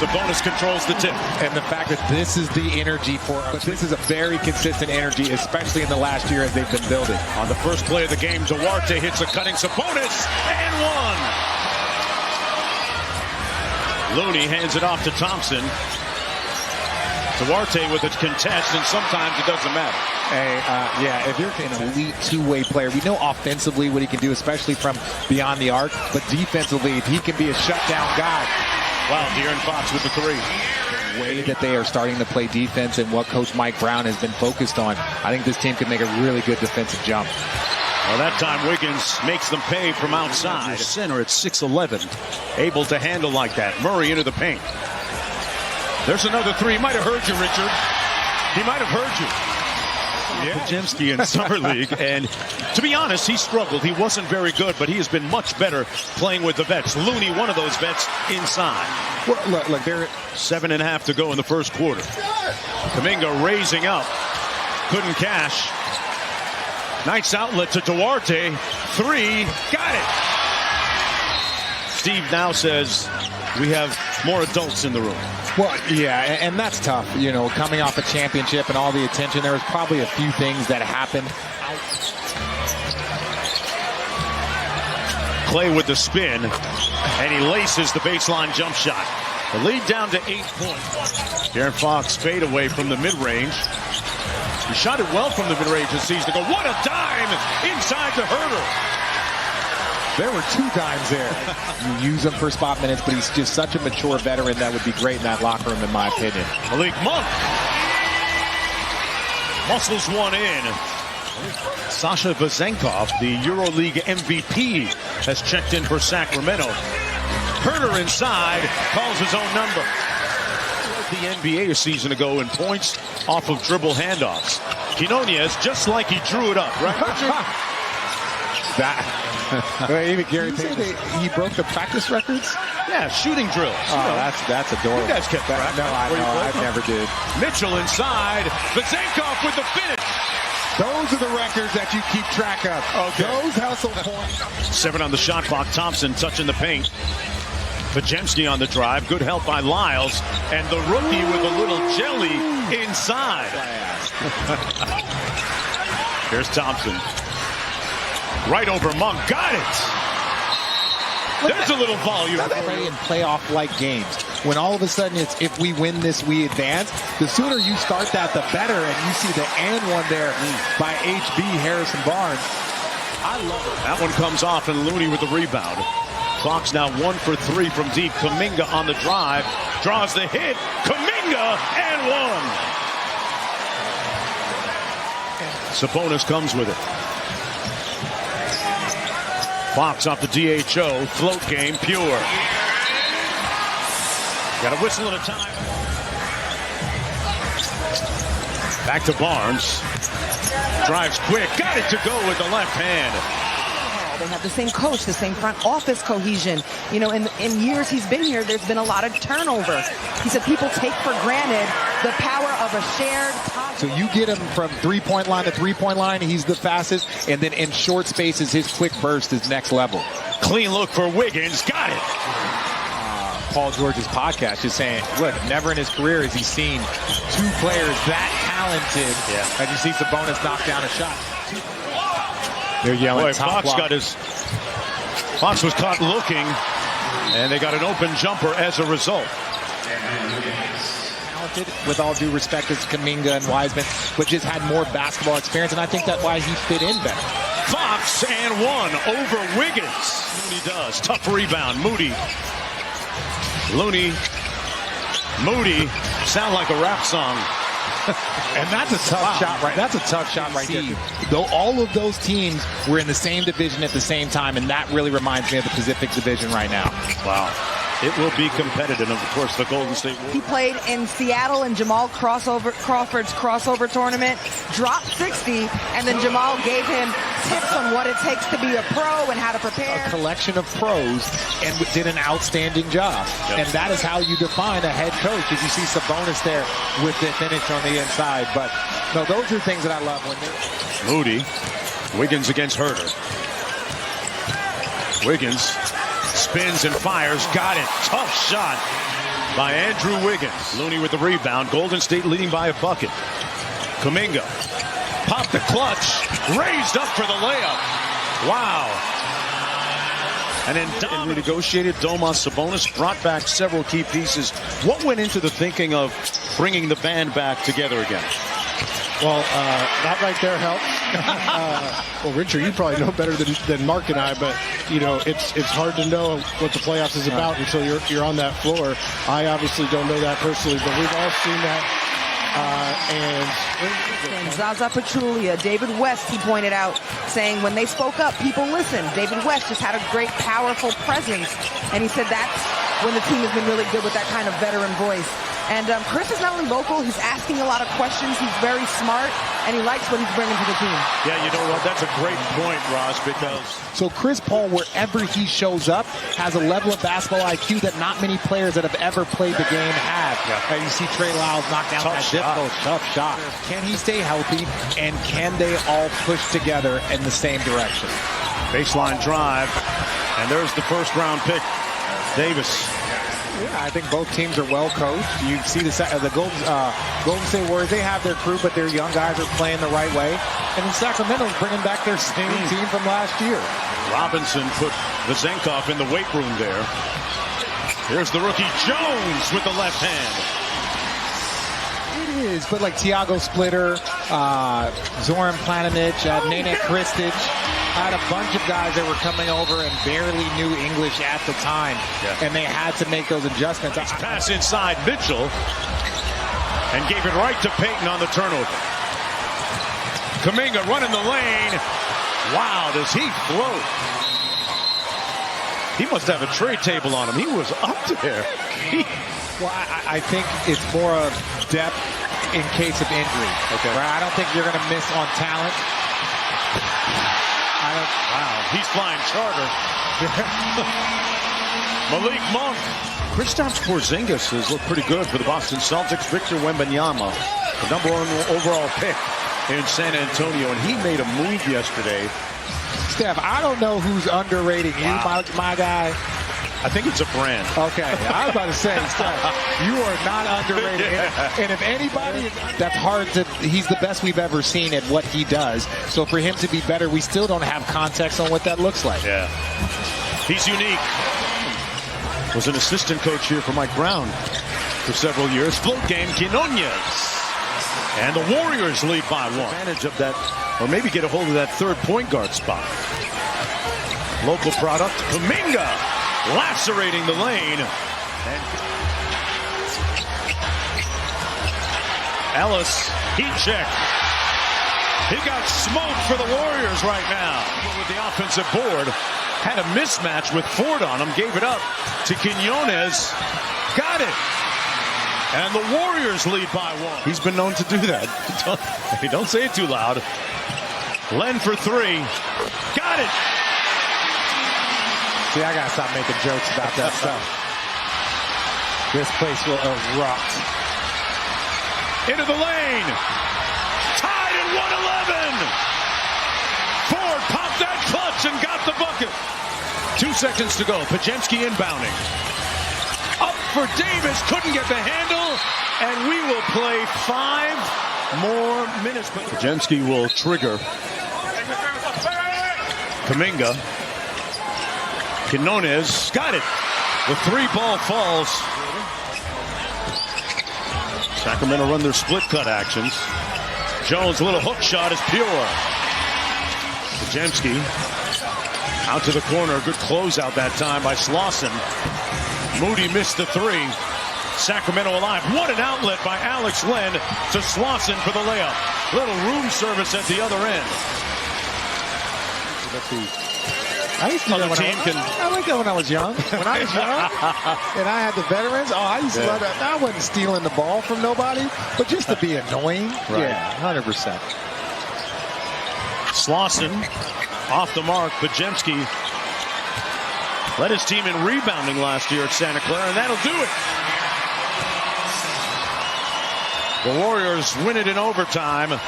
Sabonis controls the tip. And the fact that this is the energy for us. But this is a very consistent energy, especially in the last year as they've been building. On the first play of the game, Duarte hits a cutting Sabonis and one. Looney hands it off to Thompson. Duarte with a contest, and sometimes it doesn't matter. Hey, yeah, if you're an elite two-way player, we know offensively what he can do, especially from beyond the arc. But defensively, if he can be a shutdown guy. Wow, De'Aaron Fox with the three. The way that they are starting to play defense and what Coach Mike Brown has been focused on, I think this team could make a really good defensive jump. Well, that time Wiggins makes them pay from outside. Center at 6'11", able to handle like that. Murray into the paint. There's another three. He might have heard you, Richard. He might have heard you. Yeah. Pajemski in Summer League. And to be honest, he struggled. He wasn't very good, but he has been much better playing with the vets. Looney, one of those vets, inside. Well, look, they're 7.5 to go in the first quarter. Kuminga raising up. Couldn't cash. Nice outlet to Duarte. Three. Got it. Steve now says we have more adults in the room. Well, yeah, and that's tough. You know, coming off a championship and all the attention, there was probably a few things that happened. Clay with the spin, and he laces the baseline jump shot. The lead down to 8 points. De'Aaron Fox fade away from the mid-range. He shot it well from the mid-range this season. What a dime inside the Herder. There were 2 times there. You use him for spot minutes, but he's just such a mature veteran that would be great in that locker room, in my opinion. Malik Monk muscles one in. Sasha Vezenkov, the EuroLeague MVP, has checked in for Sacramento. Herder inside, calls his own number. The NBA a season ago in points off of dribble handoffs. Quinones, just like he drew it up, right, Richard? Even Gary Payton, he broke the practice records? Yeah, shooting drills. Oh, that's adorable. You guys kept track. No, I never did. Mitchell inside. Vezenkov with the finish. Those are the records that you keep track of. Okay. Those hustle points. 7 on the shot clock. Thompson touching the paint. Pajemski on the drive. Good help by Lyles. And the rookie with a little jelly inside. Here's Thompson. Right over Monk. Got it. There's a little volume. Play in playoff-like games. When all of a sudden it's, if we win this, we advance. The sooner you start that, the better. And you see the and one there by HB Harrison Barnes. I love it. That one comes off, and Looney with the rebound. Fox now 1 for 3 from deep. Kuminga on the drive. Draws the hit. Kuminga and one. Sabonis comes with it. Fox off the DHO. Float game, pure. Got a whistle at a time. Back to Barnes. Drives quick. Got it to go with the left hand. They have the same coach, the same front office cohesion. You know, in years he's been here, there's been a lot of turnover. He said people take for granted the power of a shared concept. So you get him from three-point line to three-point line, he's the fastest, and then in short spaces, his quick burst is next level. Clean look for Wiggins. Got it. Paul George's podcast is saying, look, never in his career has he seen 2 players that talented. Yeah. As you see Sabonis knock down a shot. They're yelling. Boy, Fox was caught looking, and they got an open jumper as a result. Talented, with all due respect, as Kuminga and Wiseman, but just had more basketball experience, and I think that's why he fit in better. Fox and one over Wiggins. Moody does. Tough rebound. Moody. Looney. Moody. Sound like a rap song. And that's a tough shot, right? That's a tough shot right there. Though all of those teams were in the same division at the same time, and that really reminds me of the Pacific Division right now. Wow. It will be competitive, and of course, the Golden State Warriors. He played in Seattle in Jamal Crawford's crossover tournament, dropped 60, and then Jamal gave him tips on what it takes to be a pro and how to prepare. A collection of pros, and did an outstanding job. Yep. And that is how you define a head coach, as you see Sabonis there with the finish on the inside. But no, those are things that I love when they... Moody. Wiggins against Herder. Wiggins Spins and fires. Got it. Tough shot by Andrew Wiggins. Looney with the rebound. Golden State leading by a bucket. Kuminga popped the clutch. Raised up for the layup. Wow. And then renegotiated. Domas Sabonis brought back several key pieces. What went into the thinking of bringing the band back together again? Well, that right there helps. Well, Richard, you probably know better than Mark and I, but you know it's hard to know what the playoffs is about until you're on that floor. I obviously don't know that personally, but we've all seen that. And Zaza Pachulia, David West, he pointed out, saying when they spoke up, people listened. David West just had a great, powerful presence, and he said that's when the team has been really good with that kind of veteran voice. And Chris is not only vocal, he's asking a lot of questions. He's very smart, and he likes what he's bringing to the team. Yeah, you know what? That's a great point, Ross, because... So Chris Paul, wherever he shows up, has a level of basketball IQ that not many players that have ever played the game have. Yeah. You see Trey Lyles knock down that difficult, tough shot. Can he stay healthy, and can they all push together in the same direction? Baseline drive, and there's the first-round pick, Davis. Yeah, I think both teams are well coached. You see the Golden State Warriors, they have their crew, but their young guys are playing the right way. And then Sacramento's bringing back their same team from last year. Robinson put Vezenkov in the weight room there. Here's the rookie Jones with the left hand. It is, but like Tiago Splitter, Zoran Planinic, Nene Kristic, had a bunch of guys that were coming over and barely knew English at the time, and they had to make those adjustments. Pass inside Mitchell, and gave it right to Payton on the turnover. Kuminga running the lane. Wow, does he float? He must have a tray table on him. He was up there. Well, I think it's more of depth in case of injury. Okay. Right? I don't think you're going to miss on talent. Wow, he's flying charter. Malik Monk. Kristaps Porzingis has looked pretty good for the Boston Celtics. Victor Wembanyama, the #1 overall pick in San Antonio, and he made a move yesterday. Steph, I don't know who's underrating you, my guy. I think it's a brand. Okay, I was about to say, Steph, you are not underrated. And if anybody, that's hard to, he's the best we've ever seen at what he does. So for him to be better, we still don't have context on what that looks like. Yeah. He's unique. Was an assistant coach here for Mike Brown for several years. Float game, Quinones. And the Warriors lead by 1. Advantage of that, or maybe get a hold of that third point guard spot. Local product, Kuminga. Lacerating the lane. And Ellis, heat check. He got smoked for the Warriors right now. With the offensive board, had a mismatch with Ford on him, gave it up to Quinones. Got it. And the Warriors lead by 1. He's been known to do that. Don't say it too loud. Len for 3. Got it. See, I gotta stop making jokes about that stuff. This place will erupt. Into the lane. Tied at 111. Ford popped that clutch and got the bucket. 2 seconds to go. Pajemski inbounding. Up for Davis. Couldn't get the handle. And we will play 5 more minutes. Pajemski will trigger. Kuminga. Quinones got it. The 3-ball falls. Sacramento run their split cut actions. Jones, little hook shot is pure. Pajemski out to the corner. Good closeout that time by Slauson. Moody missed the 3. Sacramento alive. What an outlet by Alex Len to Slauson for the layup. Little room service at the other end. I used to do that I like that when I was young. When I was young and I had the veterans, I used to love that. I wasn't stealing the ball from nobody, but just to be annoying. Right. Yeah, 100%. Slauson off the mark. Pajemski led his team in rebounding last year at Santa Clara, and that'll do it. The Warriors win it in overtime.